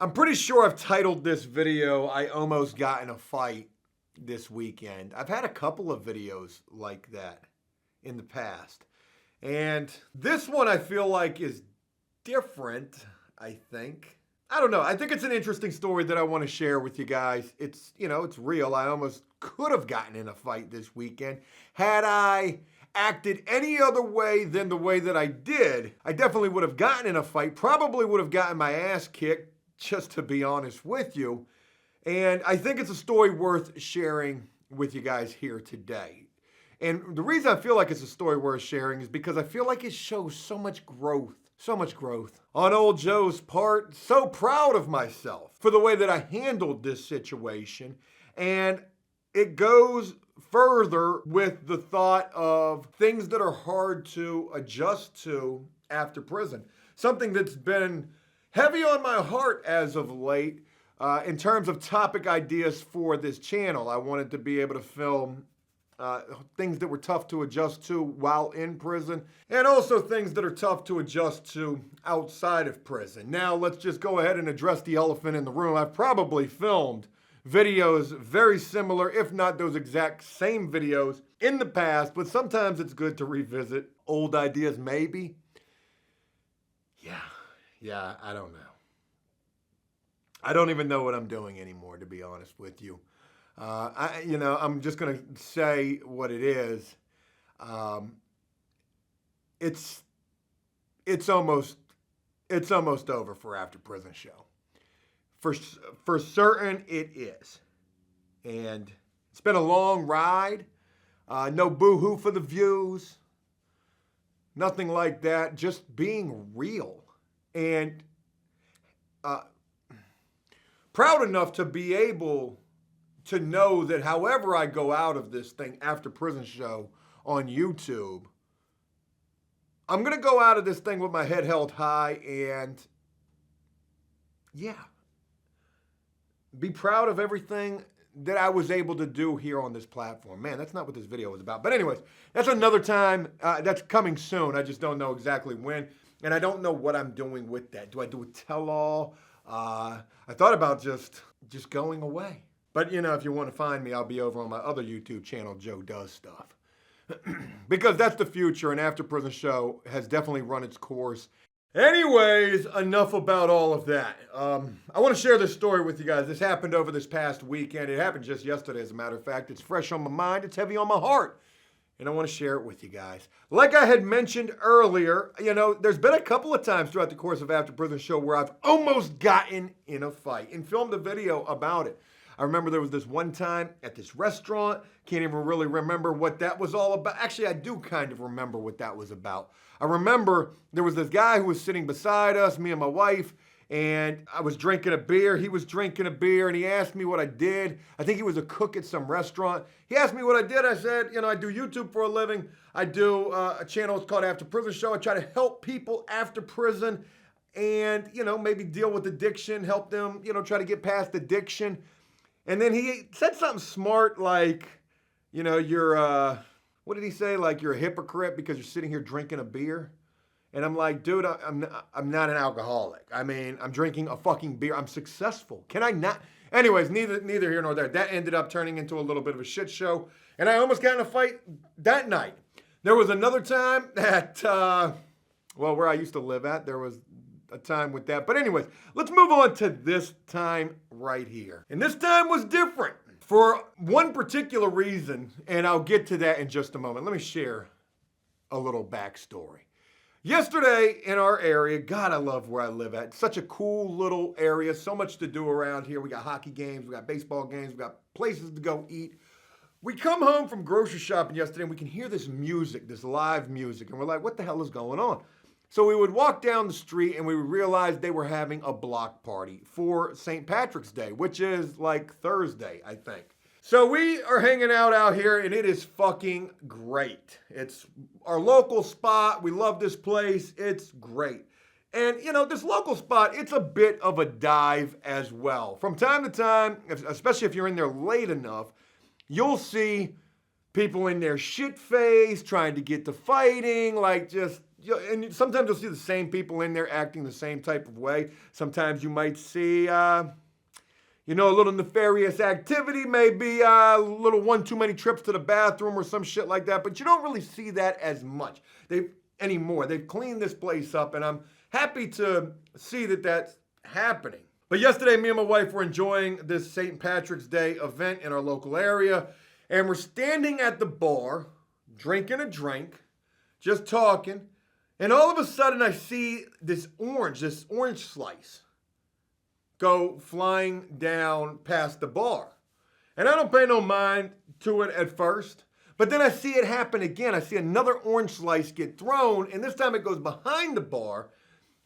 I'm pretty sure I've titled this video, I almost got in a fight this weekend. I've had a couple of videos like that in the past. And this one I feel like is different, I think. I don't know. I think it's an interesting story that I want to share with you guys. It's real. I almost could have gotten in a fight this weekend. Had I acted any other way than the way that I did, I definitely would have gotten in a fight, probably would have gotten my ass kicked, just to be honest with you. And I think it's a story worth sharing with you guys here today. And the reason I feel like it's a story worth sharing is because I feel like it shows so much growth on old Joe's part. So proud of myself for the way that I handled this situation. And it goes further with the thought of things that are hard to adjust to after prison. Something that's been heavy on my heart as of late in terms of topic ideas for this channel. I wanted to be able to film things that were tough to adjust to while in prison, and also things that are tough to adjust to outside of prison. Now, let's just go ahead and address the elephant in the room. I've probably filmed videos very similar, if not those exact same videos in the past, but sometimes it's good to revisit old ideas, maybe. Yeah, I don't know. I don't even know what I'm doing anymore, to be honest with you. I'm just going to say what it is. It's almost over for After Prison Show. For certain, it is. And it's been a long ride. No boo-hoo for the views. Nothing like that. Just being real. And proud enough to be able to know that however I go out of this thing, After Prison Show on YouTube, I'm going to go out of this thing with my head held high and, be proud of everything that I was able to do here on this platform. Man, that's not what this video was about. But anyways, that's another time. That's coming soon. I just don't know exactly when. And I don't know what I'm doing with that. Do I do a tell-all? I thought about just going away. But, if you want to find me, I'll be over on my other YouTube channel, Joe Does Stuff. Because that's the future, and After Prison Show has definitely run its course. Anyways, enough about all of that. I want to share this story with you guys. This happened over this past weekend. It happened just yesterday, as a matter of fact. It's fresh on my mind. It's heavy on my heart. And I want to share it with you guys. Like I had mentioned earlier, there's been a couple of times throughout the course of After Prison Show where I've almost gotten in a fight and filmed a video about it. I remember there was this one time at this restaurant. Can't even really remember what that was all about. Actually, I do kind of remember what that was about. I remember there was this guy who was sitting beside us, me and my wife, and I was drinking a beer. He was drinking a beer, and he asked me what I did. I think he was a cook at some restaurant. He asked me what I did. I said, I do YouTube for a living. I do a channel. It's called After Prison Show. I try to help people after prison and, maybe deal with addiction, help them, try to get past addiction. And then he said something smart like, you're, what did he say? Like, you're a hypocrite because you're sitting here drinking a beer. And I'm like, dude, I'm not an alcoholic. I mean, I'm drinking a fucking beer. I'm successful. Can I not? Anyways, neither here nor there. That ended up turning into a little bit of a shit show. And I almost got in a fight that night. There was another time at, where I used to live at, there was a time with that. But anyways, let's move on to this time right here. And this time was different for one particular reason, and I'll get to that in just a moment. Let me share a little backstory. Yesterday in our area, God, I love where I live at. Such a cool little area, so much to do around here. We got hockey games, we got baseball games, we got places to go eat. We come home from grocery shopping yesterday and we can hear this music, this live music, and we're like, what the hell is going on? So we would walk down the street and we would realize they were having a block party for St. Patrick's Day, which is like Thursday, I think. So we are hanging out here and it is fucking great. It's our local spot. We love this place. It's great. And this local spot, it's a bit of a dive as well. From time to time, especially if you're in there late enough, you'll see people in their shit face trying to get to fighting, like just and sometimes you'll see the same people in there acting the same type of way. Sometimes you might see, a little nefarious activity, maybe a little one too many trips to the bathroom or some shit like that. But you don't really see that as much anymore. They've cleaned this place up, and I'm happy to see that that's happening. But yesterday, me and my wife were enjoying this St. Patrick's Day event in our local area, and we're standing at the bar, drinking a drink, just talking, and all of a sudden I see this orange slice go flying down past the bar. And I don't pay no mind to it at first, but then I see it happen again. I see another orange slice get thrown, and this time it goes behind the bar,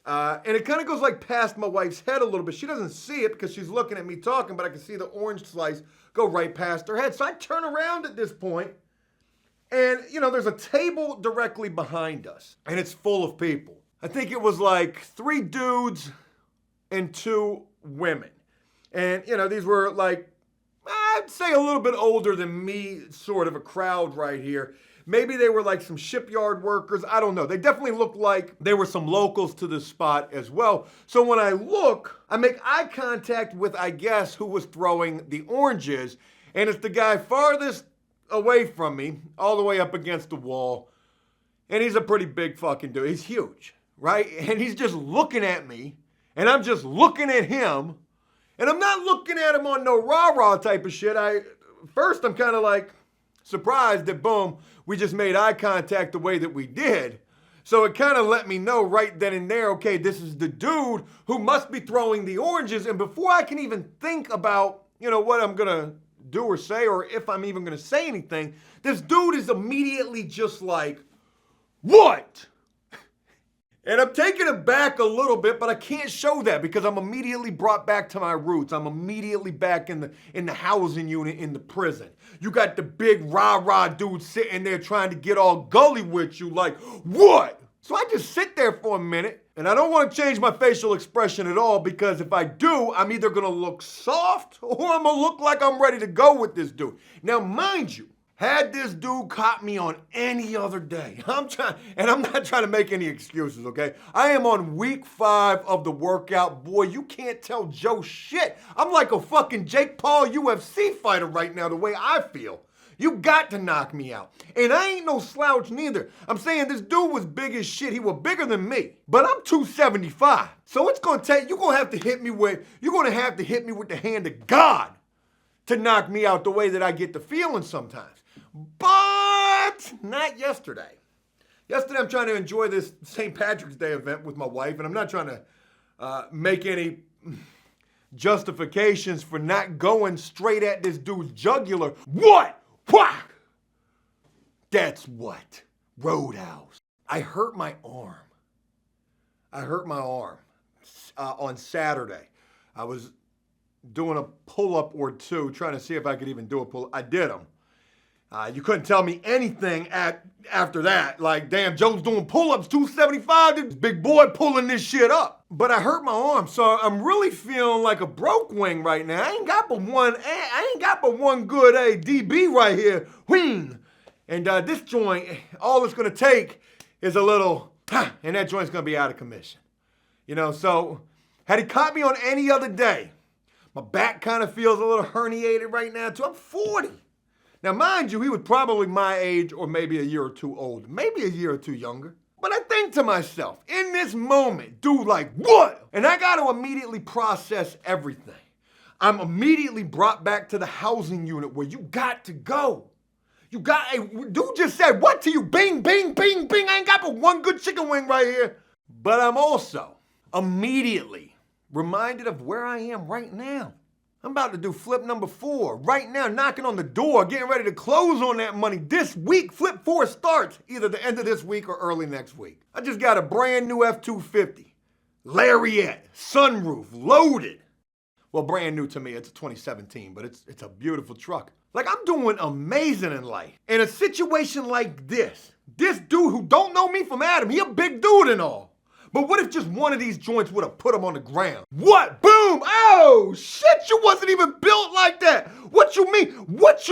and it kind of goes like past my wife's head a little bit. She doesn't see it because she's looking at me talking, but I can see the orange slice go right past her head. So I turn around at this point, and, there's a table directly behind us, and it's full of people. I think it was like 3 dudes and 2 women. And, these were like, I'd say a little bit older than me, sort of a crowd right here. Maybe they were like some shipyard workers. I don't know. They definitely looked like they were some locals to this spot as well. So when I look, I make eye contact with, I guess, who was throwing the oranges. And it's the guy farthest away from me, all the way up against the wall. And he's a pretty big fucking dude. He's huge, right? And he's just looking at me, and I'm just looking at him, and I'm not looking at him on no rah-rah type of shit. First, I'm kind of like surprised that, boom, we just made eye contact the way that we did. So it kind of let me know right then and there, okay, this is the dude who must be throwing the oranges. And before I can even think about, what I'm going to do or say, or if I'm even going to say anything, this dude is immediately just like, what? And I'm taken aback a little bit, but I can't show that because I'm immediately brought back to my roots. I'm immediately back in the housing unit in the prison. You got the big rah-rah dude sitting there trying to get all gully with you like, what? So I just sit there for a minute, and I don't want to change my facial expression at all because if I do, I'm either going to look soft or I'm going to look like I'm ready to go with this dude. Now, mind you, had this dude caught me on any other day, I'm not trying to make any excuses, okay? I am on week 5 of the workout. Boy, you can't tell Joe shit. I'm like a fucking Jake Paul UFC fighter right now, the way I feel. You got to knock me out. And I ain't no slouch neither. I'm saying this dude was big as shit. He was bigger than me. But I'm 275. So it's gonna take, you're gonna have to hit me with the hand of God to knock me out the way that I get the feeling sometimes. But not yesterday. Yesterday I'm trying to enjoy this St. Patrick's Day event with my wife, and I'm not trying to make any justifications for not going straight at this dude's jugular. What? Whack! That's what. Roadhouse. I hurt my arm. On Saturday. I was doing a pull-up or 2, trying to see if I could even do a pull-up. I did them. You couldn't tell me anything after that. Like, damn, Joe's doing pull-ups, 275, this big boy pulling this shit up. But I hurt my arm, so I'm really feeling like a broke wing right now. I ain't got but one good DB right here. Whing! And this joint, all it's gonna take is a little, and that joint's gonna be out of commission. So had he caught me on any other day, my back kind of feels a little herniated right now too. I'm 40. Now, mind you, he was probably my age or maybe a year or 2 older, maybe a year or 2 younger. But I think to myself, in this moment, dude, like, what? And I got to immediately process everything. I'm immediately brought back to the housing unit where you got to go. Dude just said, what to you? Bing, bing, bing, bing. I ain't got but one good chicken wing right here. But I'm also immediately reminded of where I am right now. I'm about to do flip number 4 right now, knocking on the door, getting ready to close on that money this week. Flip 4 starts either the end of this week or early next week. I just got a brand new F-250, Lariat, sunroof, loaded. Well, brand new to me, it's a 2017, but it's a beautiful truck. Like, I'm doing amazing in life. In a situation like this dude who don't know me from Adam, he a big dude and all. But what if just one of these joints would have put him on the ground? What? Boom! Oh, shit, you wasn't even built like that. What you mean? What?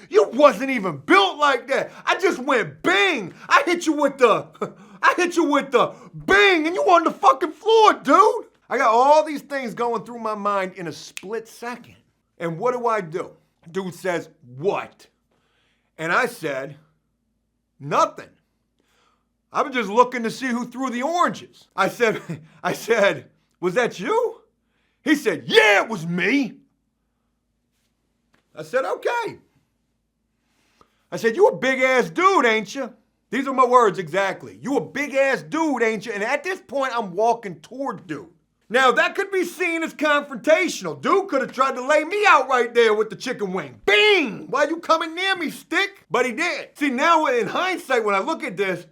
You wasn't even built built like that. I just went bing. I hit you with the bing, and you on the fucking floor, dude. I got all these things going through my mind in a split second. And what do? Dude says, what? And I said, nothing. I was just looking to see who threw the oranges. I said, was that you? He said, yeah, it was me. I said, okay. I said, you a big ass dude, ain't you? These are my words exactly. You a big ass dude, ain't you? And at this point, I'm walking toward dude. Now, that could be seen as confrontational. Dude could have tried to lay me out right there with the chicken wing. Bing! Why you coming near me, stick? But he did. See, now in hindsight, when I look at this,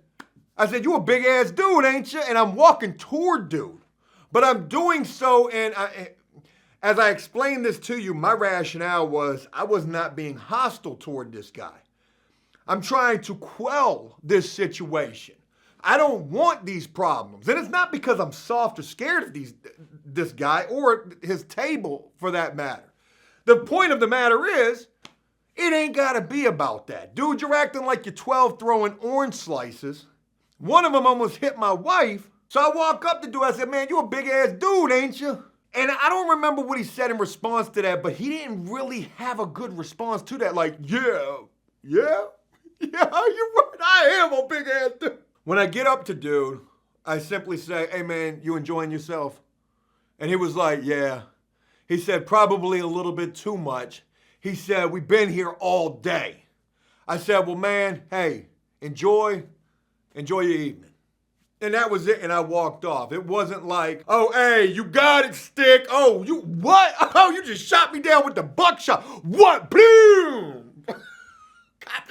I said, you a big ass dude, ain't you? And I'm walking toward dude. But I'm doing so, and as I explained this to you, my rationale was I was not being hostile toward this guy. I'm trying to quell this situation. I don't want these problems. And it's not because I'm soft or scared of this guy or his table for that matter. The point of the matter is, it ain't gotta be about that. Dude, you're acting like you're 12 throwing orange slices. One of them almost hit my wife. So I walk up to dude, I said, man, you a big ass dude, ain't you? And I don't remember what he said in response to that, but he didn't really have a good response to that. Like, yeah, you're right, I am a big ass dude. When I get up to dude, I simply say, hey man, you enjoying yourself? And he was like, yeah. He said, probably a little bit too much. He said, we've been here all day. I said, well man, hey, enjoy your evening. And that was it, and I walked off. It wasn't like, oh, hey, you got it, stick. Oh, you what? Oh, you just shot me down with the buckshot. What? Boom! Got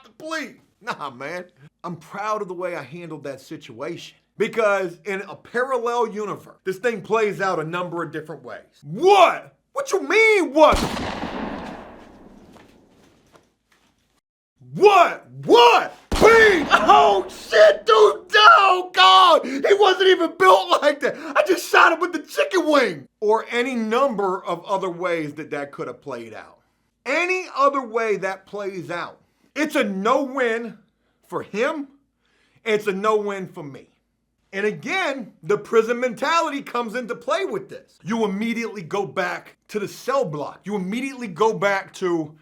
the plea. Nah, man. I'm proud of the way I handled that situation. Because in a parallel universe, this thing plays out a number of different ways. What? What you mean, what? What? Bing! Oh, shit, dude! Oh, God! He wasn't even built like that. I just shot him with the chicken wing. Or any number of other ways that could have played out. Any other way that plays out, it's a no-win for him. It's a no-win for me. And again, the prison mentality comes into play with this. You immediately go back to the cell block. You immediately go back to,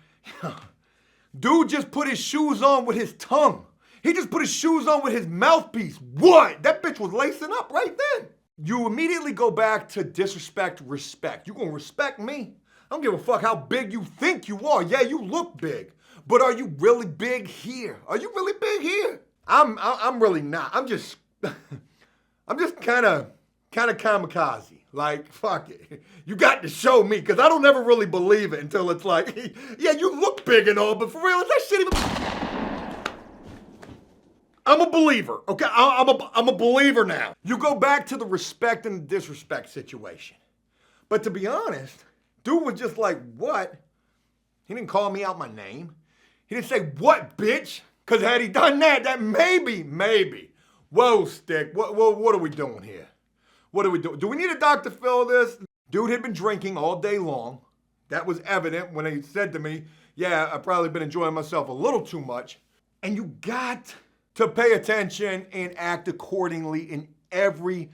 dude just put his shoes on with his tongue. He just put his shoes on with his mouthpiece. What? That bitch was lacing up right then. You immediately go back to disrespect, respect. You gonna respect me? I don't give a fuck how big you think you are. Yeah, you look big. But are you really big here? Are you really big here? I'm really not. I'm just kind of kamikaze. Like, fuck it. You got to show me, because I don't ever really believe it until it's like, yeah, you look big and all, but for real, is that shit even... I'm a believer, okay? I'm a believer now. You go back to the respect and disrespect situation. But to be honest, dude was just like, what? He didn't call me out my name. He didn't say, what, bitch? Because had he done that maybe. Whoa, stick, what are we doing here? What are we doing? Do we need a Dr. Phil this? Dude had been drinking all day long. That was evident when he said to me, yeah, I've probably been enjoying myself a little too much. And you got to pay attention and act accordingly in every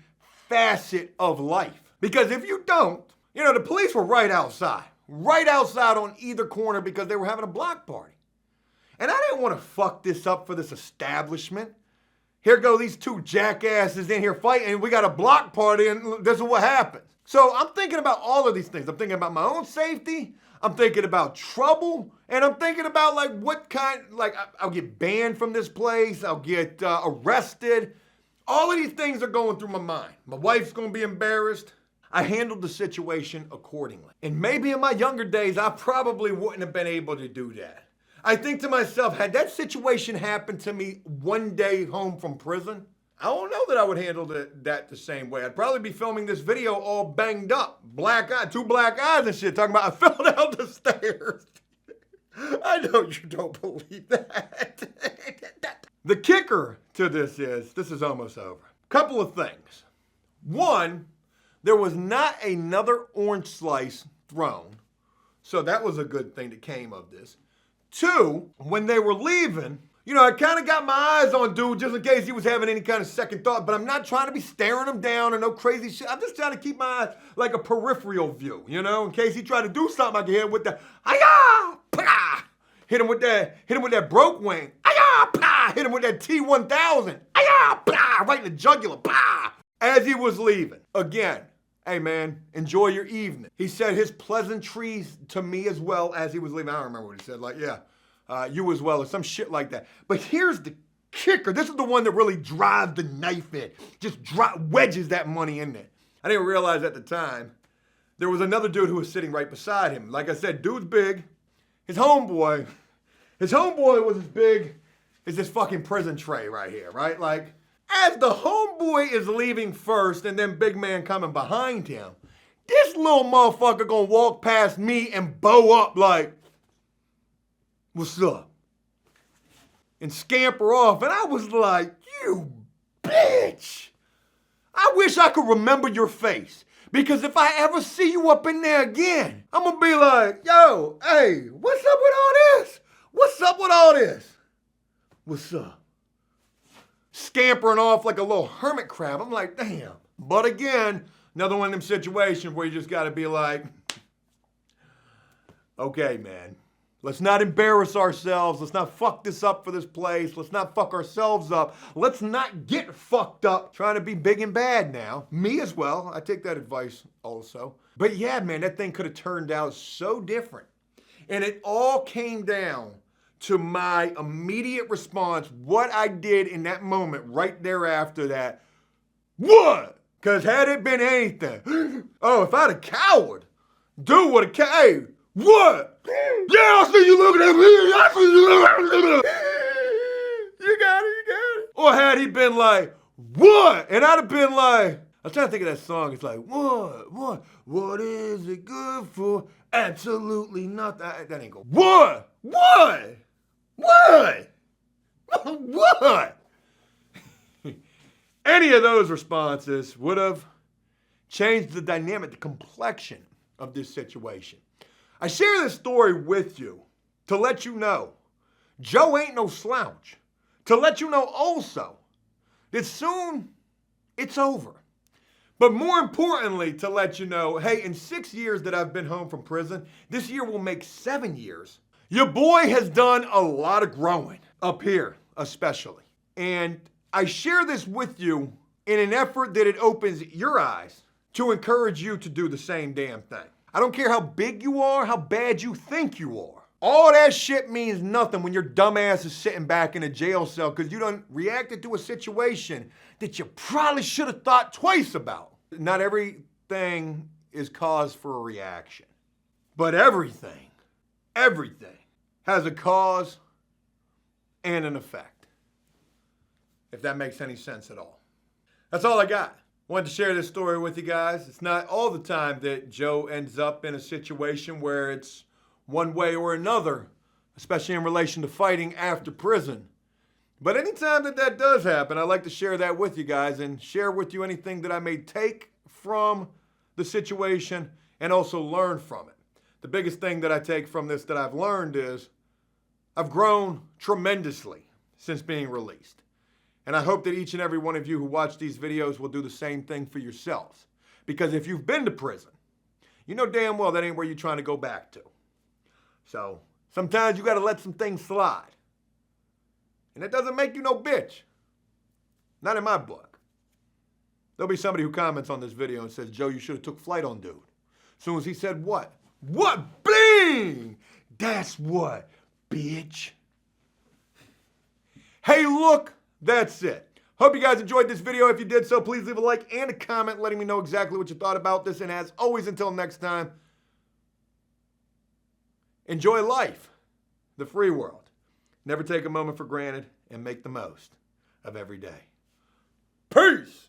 facet of life. Because if you don't, the police were right outside on either corner because they were having a block party. And I didn't want to fuck this up for this establishment. Here go these two jackasses in here fighting, and we got a block party, and this is what happens. So I'm thinking about all of these things. I'm thinking about my own safety. I'm thinking about trouble. And I'm thinking about I'll get banned from this place. I'll get arrested. All of these things are going through my mind. My wife's going to be embarrassed. I handled the situation accordingly. And maybe in my younger days, I probably wouldn't have been able to do that. I think to myself, had that situation happened to me one day home from prison, I don't know that I would handle that the same way. I'd probably be filming this video all banged up, black eye, 2 black eyes and shit, talking about I fell down the stairs. I know you don't believe that. The kicker to this is almost over. Couple of things. One, there was not another orange slice thrown, so that was a good thing that came of this. Two, when they were leaving, I kind of got my eyes on dude just in case he was having any kind of second thought, but I'm not trying to be staring him down or no crazy shit. I'm just trying to keep my eyes like a peripheral view, in case he tried to do something, I can hit him with the, ah, pah! Hit him with that broke wing, ah, pah! Hit him with that T-1000, ah, pah! Right in the jugular, pah! As he was leaving. Again, hey man, enjoy your evening. He said his pleasantries to me as well as he was leaving. I don't remember what he said, you as well, or some shit like that. But here's the kicker. This is the one that really drives the knife in. Just wedges that money in there. I didn't realize at the time, there was another dude who was sitting right beside him. Like I said, dude's big. His homeboy was as big as this fucking prison tray right here, right? Like, as the homeboy is leaving first and then big man coming behind him, this little motherfucker gonna walk past me and bow up like, what's up? And scamper off. And I was like, you bitch. I wish I could remember your face. Because if I ever see you up in there again, I'm gonna be like, yo, hey, what's up with all this? What's up with all this? What's up? Scampering off like a little hermit crab. I'm like, damn. But again, another one of them situations where you just gotta be like, okay, man. Let's not embarrass ourselves. Let's not fuck this up for this place. Let's not fuck ourselves up. Let's not get fucked up trying to be big and bad now. Me as well. I take that advice also. But yeah, man, that thing could have turned out so different. And it all came down to my immediate response, what I did in that moment right thereafter that, what? Because had it been anything, oh, if I'd have cowered, dude would have, hey, what? Yeah, I see you looking at me. I see you looking at me. You got it. Or had he been like, what? And I'd have been like, I'm trying to think of that song. It's like, what is it good for? Absolutely nothing. That ain't go. What? Any of those responses would have changed the dynamic, the complexion of this situation. I share this story with you to let you know Joe ain't no slouch. To let you know also that soon it's over. But more importantly, to let you know, hey, in 6 years that I've been home from prison, this year will make 7 years. Your boy has done a lot of growing, up here especially. And I share this with you in an effort that it opens your eyes to encourage you to do the same damn thing. I don't care how big you are, how bad you think you are. All that shit means nothing when your dumb ass is sitting back in a jail cell because you done reacted to a situation that you probably should have thought twice about. Not everything is cause for a reaction, but everything has a cause and an effect, if that makes any sense at all. That's all I got. Wanted to share this story with you guys. It's not all the time that Joe ends up in a situation where it's one way or another, especially in relation to fighting after prison. But anytime that does happen, I like to share that with you guys and share with you anything that I may take from the situation and also learn from it. The biggest thing that I take from this that I've learned is I've grown tremendously since being released. And I hope that each and every one of you who watch these videos will do the same thing for yourselves. Because if you've been to prison, you know damn well that ain't where you're trying to go back to. So sometimes you got to let some things slide. And that doesn't make you no bitch. Not in my book. There'll be somebody who comments on this video and says, Joe, you should have took flight on dude. As soon as he said what? What? Bling! That's what, bitch. Hey, look. That's it. Hope you guys enjoyed this video. If you did so, please leave a like and a comment letting me know exactly what you thought about this. And as always, until next time, enjoy life, the free world. Never take a moment for granted and make the most of every day. Peace!